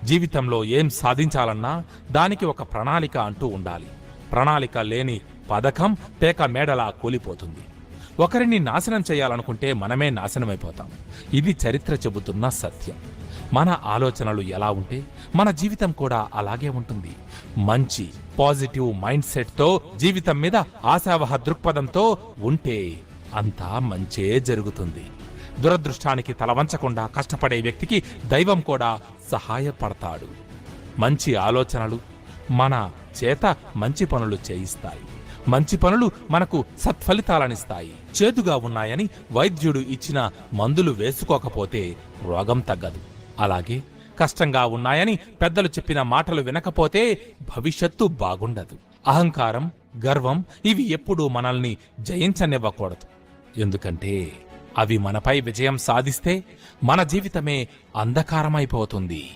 జీవితంలో ఏం సాధించాలన్నా దానికి ఒక ప్రణాళిక అంటూ ఉండాలి. ప్రణాళిక లేని పథకం పేక మేడలా కూలిపోతుంది. ఒకరిని నాశనం చేయాలనుకుంటే మనమే నాశనమైపోతాం. ఇది చరిత్ర చెబుతున్న సత్యం. మన ఆలోచనలు ఎలా ఉంటే మన జీవితం కూడా అలాగే ఉంటుంది. మంచి పాజిటివ్ మైండ్ సెట్తో, జీవితం మీద ఆశావహ దృక్పథంతో ఉంటే అంతా మంచే జరుగుతుంది. దురదృష్టానికి తలవంచకుండా కష్టపడే వ్యక్తికి దైవం కూడా సహాయపడతాడు. మంచి ఆలోచనలు మన చేత మంచి పనులు చేయిస్తాయి. మంచి పనులు మనకు సత్ఫలితాలనిస్తాయి. చేదుగా ఉన్నాయని వైద్యుడు ఇచ్చిన మందులు వేసుకోకపోతే రోగం తగ్గదు. అలాగే కష్టంగా ఉన్నాయని పెద్దలు చెప్పిన మాటలు వినకపోతే భవిష్యత్తు బాగుండదు. అహంకారం, గర్వం ఇవి ఎప్పుడూ మనల్ని జయించనివ్వకూడదు. ఎందుకంటే అవి మనపై విజయం సాధిస్తే మన జీవితమే అంధకారమైపోతుంది.